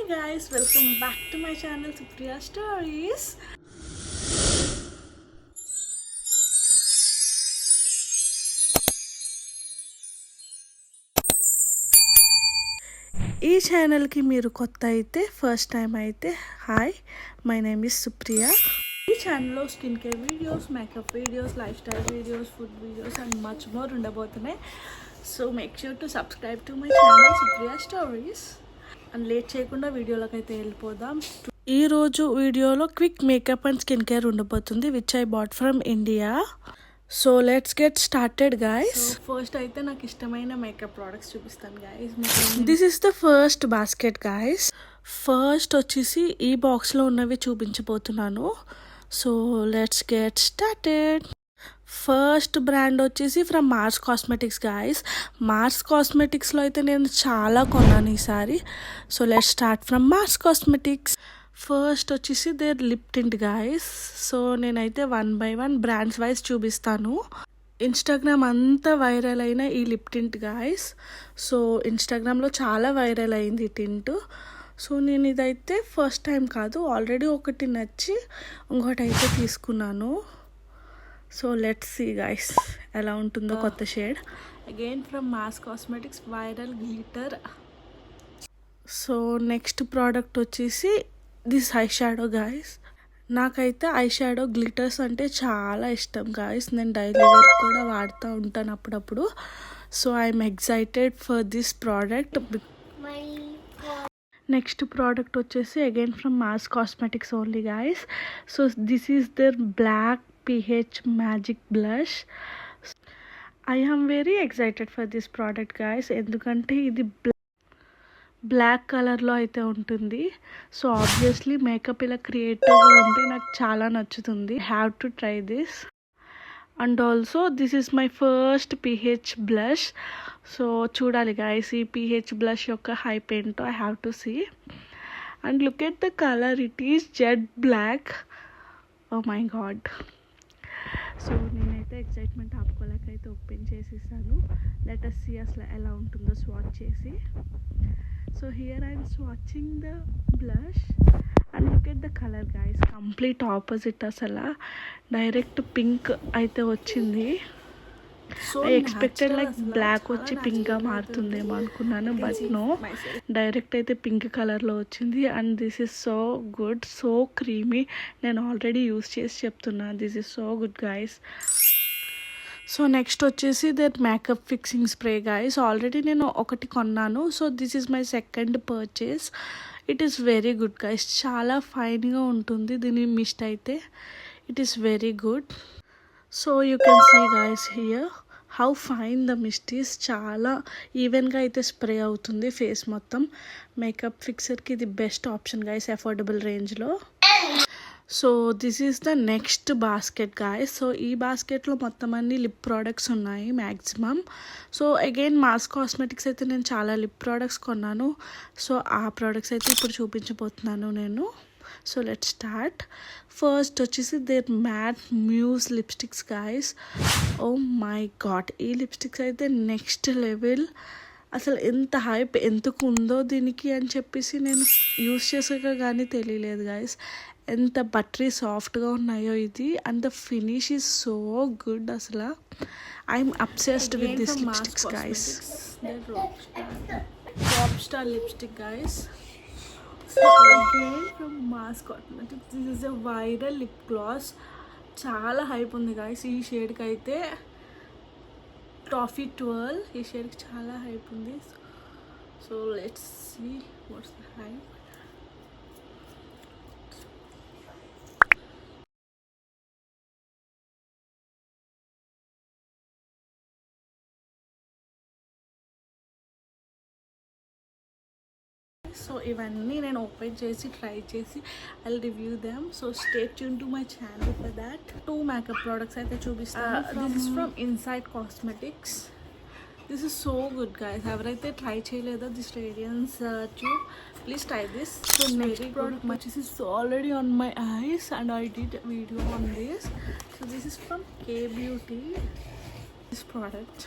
guys, welcome back to my channel Supriya Stories. ఈ ఛానల్కి మీరు కొత్త అయితే ఫస్ట్ టైం అయితే hi, my name is Supriya. ఈ ఛానల్లో skin care videos, makeup videos, life style videos, food videos and much more ఉండబోతున్నాయి. So make sure to subscribe to my channel Supriya stories. And late చేయకుండా వీడియోలోకి అయితే వెళ్ళిపోదాం. ఈరోజు వీడియోలో quick makeup and skin care ఉండబోతుంది which I bought from India. So let's get started guys. First అయితే నాకు ఇష్టమైన మేకప్ ప్రోడక్ట్స్ చూపిస్తాను guys. This is the first basket guys. First వచ్చేసి ఈ బాక్స్లో ఉన్నవి చూపించబోతున్నాను. So let's get started. First brand వచ్చేసి from Mars Cosmetics guys. Mars కాస్మెటిక్స్లో అయితే నేను చాలా కొన్నాను ఈసారి. So let's start from Mars Cosmetics. First వచ్చేసి their lip tint guys. So నేనైతే 1 by 1 బ్రాండ్స్ వైజ్ చూపిస్తాను. ఇన్స్టాగ్రామ్ అంతా వైరల్ అయిన ఈ లిప్ టింట్ గైస్. సో ఇన్స్టాగ్రామ్లో చాలా వైరల్ అయింది ఈ టింట్. సో నేను ఇదైతే ఫస్ట్ టైం కాదు, ఆల్రెడీ ఒకటి నచ్చి ఇంకోటి అయితే తీసుకున్నాను. సో లెట్స్ సీ గైస్ ఎలా ఉంటుందో కొత్త shade. Again from Mars cosmetics viral glitter. So next product వచ్చేసి దిస్ ఐ షాడో గైస్. నాకైతే ఐ షాడో గ్లిటర్స్ అంటే చాలా ఇష్టం గైస్. నేను డైలీ వేర్ కూడా వాడుతూ ఉంటాను అప్పుడప్పుడు. So I'm excited for this product. Next product వచ్చేసి again from Mars Cosmetics only guys. So this is their black PH magic blush. I am very excited for this product guys. ఎందుకంటే ఇది black కలర్లో అయితే ఉంటుంది. So obviously makeup ఇలా క్రియేటివ్గా ఉంటే నాకు చాలా నచ్చుతుంది. Have to try this. And also this is my first PH blush. So చూడాలి గైస్ ఈ PH బ్లష్ యొక్క హైప్ ఏంటో. I have to see. And look at the colour, it is jet black. Oh my god. So నేనైతే excitement ఆపుకోలేకైతే open చేసేసాను. Let us see అసలు ఎలా ఉంటుందో స్వాచ్ చేసి. So here I'm swatching the blush and look at the colour guys. Complete opposite, అసలు direct pink అయితే వచ్చింది. ఐ ఎక్స్పెక్టెడ్ లైక్ బ్లాక్ వచ్చి పింక్గా మారుతుందేమో అనుకున్నాను, బట్ నో, డైరెక్ట్ అయితే పింక్ కలర్లో వచ్చింది. And this is so good, so creamy. నేను ఆల్రెడీ యూస్ చేసి చెప్తున్నా, this is so good guys. So next వచ్చేసి their makeup fixing spray guys. Already నేను ఒకటి కొన్నాను. So this is my second purchase. It is very good guys. చాలా ఫైన్గా ఉంటుంది దీని మిస్ట్ అయితే. It is very good. So you can see guys here how fine the Mist is. చాలా ఈవెన్గా అయితే స్ప్రే అవుతుంది ఫేస్ మొత్తం. మేకప్ ఫిక్సర్కి ఇది బెస్ట్ ఆప్షన్ గైస్ అఫోర్డబుల్ రేంజ్లో. So this is the next basket guys. So ఈ బాస్కెట్లో మొత్తం అన్ని లిప్ ప్రోడక్ట్స్ ఉన్నాయి maximum. So again mass cosmetics అయితే నేను చాలా లిప్ ప్రోడక్ట్స్ కొన్నాను. సో ఆ ప్రోడక్ట్స్ అయితే ఇప్పుడు చూపించబోతున్నాను నేను. So let start. ఫస్ట్ వచ్చేసి their matte mousse lipsticks guys. Oh my god, ఈ లిప్స్టిక్స్ అయితే నెక్స్ట్ లెవెల్. అసలు ఎంత హైప్ ఎందుకు ఉందో దీనికి అని చెప్పేసి నేను యూస్ చేసాక కానీ తెలియలేదు గాయస్. ఎంత బటరీ సాఫ్ట్గా ఉన్నాయో ఇది. And the finish is so good. అసలు I'm obsessed with this lipsticks guys. Top star lipstick guys. From Mars Cosmetics this is a viral lip gloss. చాలా హైప్ ఉంది గాయస్ ఈ షేడ్కి అయితే. టాఫీ 12 ఈ షేడ్కి చాలా హైప్ ఉంది. So let's see what's the hype. So ఇవన్నీ నేను ఓపెన్ చేసి ట్రై చేసి I review them. So stay tune to my channel for that. 2 makeup products అయితే చూపిస్తాను. This is from inside cosmetics. This is so good guys. ఎవరైతే try చేయలేదో this radiance tube, please try this. So next product వచ్చేసి already on my eyes and I did video on this. So this is from K Beauty. This product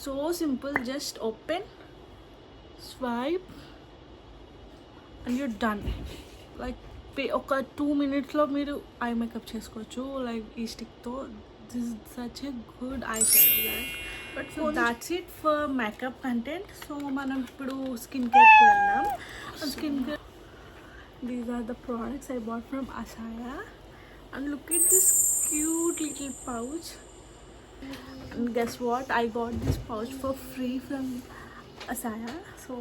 so simple, just open, swipe and you're done. Like ఒక 2 minutesలో మీరు eye makeup చేసుకోవచ్చు like ఈ స్టిక్తో. This is such a good eye shadow. But so that's it for makeup content. So మనం ఇప్పుడు skin కేర్కి వెళ్దాం. Skin care, these are the products I bought from Asaya, and look at this cute little pouch. And guess what, I got this pouch for free from Asaya. So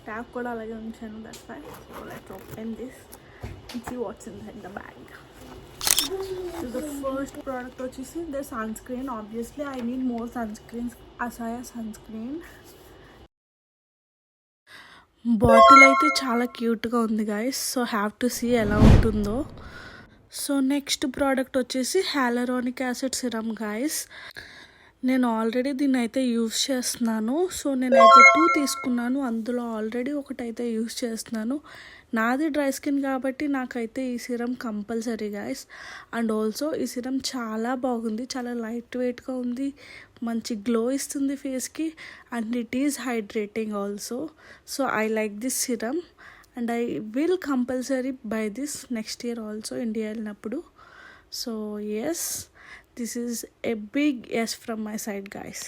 tag kuda alage unchanu, that's why. So let's open this and see what's inside the bag. So the first product vachesi the sunscreen. Obviously I need more sunscreens. Asaya sunscreen bottle అయితే చాలా క్యూట్గా ఉంది guys. So have to see ఎలా ఉంటుందో. సో next product వచ్చేసి hyaluronic acid serum guys. నేను already దీన్ని అయితే యూస్ చేస్తున్నాను. సో నేనైతే 2 తీసుకున్నాను, అందులో ఆల్రెడీ ఒకటైతే యూస్ చేస్తున్నాను. నాది డ్రై స్కిన్ కాబట్టి నాకైతే ఈ serum compulsory guys. And also ఈ సిరం చాలా బాగుంది, చాలా లైట్ వెయిట్గా ఉంది, మంచి గ్లో ఇస్తుంది ఫేస్కి, and it is hydrating also. So I like this serum and I will compulsory buy this next year also India వెళ్ళినప్పుడు. So yes, this is a big yes from my side guys.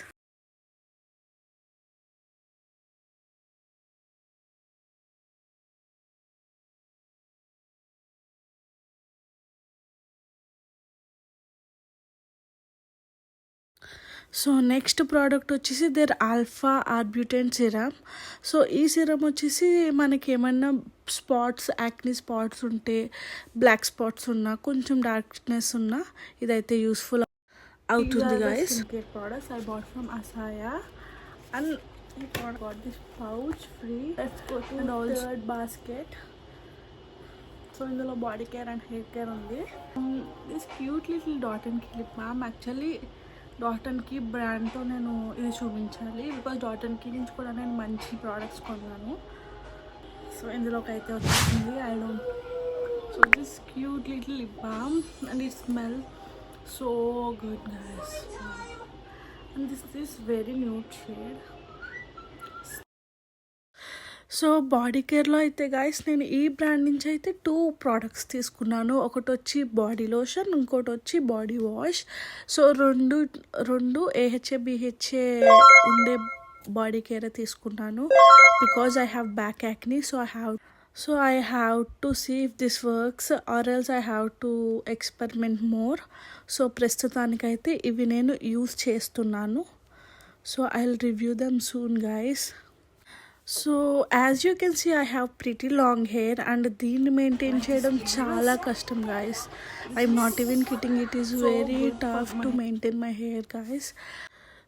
So next product వచ్చేసి their alpha arbutin serum. So ఈ serum వచ్చేసి మనకి ఏమన్నా spots, acne spots ఉంటే, black spots ఉన్నా, కొంచెం darkness ఉన్నా ఇదైతే యూస్ఫుల్ అవుతుంది guys. Skin care products I bought from అసాయా and ఈ product got this pouch free. Let's go to third basket. So ఇందులో body care and hair care ఉంది. This cute little dot and clip ma'am. Actually dot and key బ్రాండ్తో నేను ఇది చూపించాలి, because dot and key నుంచి కూడా నేను మంచి ప్రోడక్ట్స్ కొన్నాను. సో ఇందులోకి అయితే వచ్చేసింది. I don't. So this cute little lip balm and it smell so good guys. And this very nude shade. So body కేర్లో అయితే గాయస్ నేను ఈ బ్రాండ్ నుంచి అయితే 2 ప్రోడక్ట్స్ తీసుకున్నాను. ఒకటి వచ్చి బాడీ లోషన్, ఇంకోటి వచ్చి బాడీ వాష్. సో రెండు ఏహెచ్ఏ బిహెచ్ఏ ఉండే బాడీ కేర్ తీసుకున్నాను because I have back acne. So I have to see if this works or else I have to experiment more. So ప్రస్తుతానికైతే ఇవి నేను యూస్ చేస్తున్నాను. So I will review them soon guys. So as you can see I have pretty long hair and దీన్ని maintain చేయడం చాలా కష్టం guys. I'm not even kidding, it is very tough to maintain my hair guys.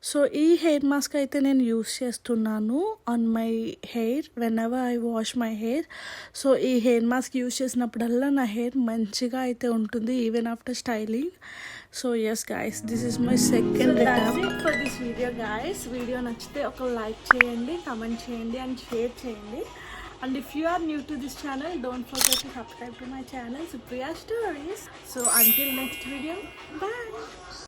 So ఈ hair mask అయితే నేను use చేస్తున్నాను on my hair whenever I wash my hair. So ఈ hair mask use చేసినప్పుడల్లా నా hair మంచిగా అయితే ఉంటుంది even after styling. So yes guys, this is my second attempt for this video guys. Video నచ్చితే ఒక like చేయండి, comment చేయండి అండ్ షేర్ చేయండి. And if you are new to this channel, don't forget to subscribe to my channel Supriya Stories. So until next video, bye.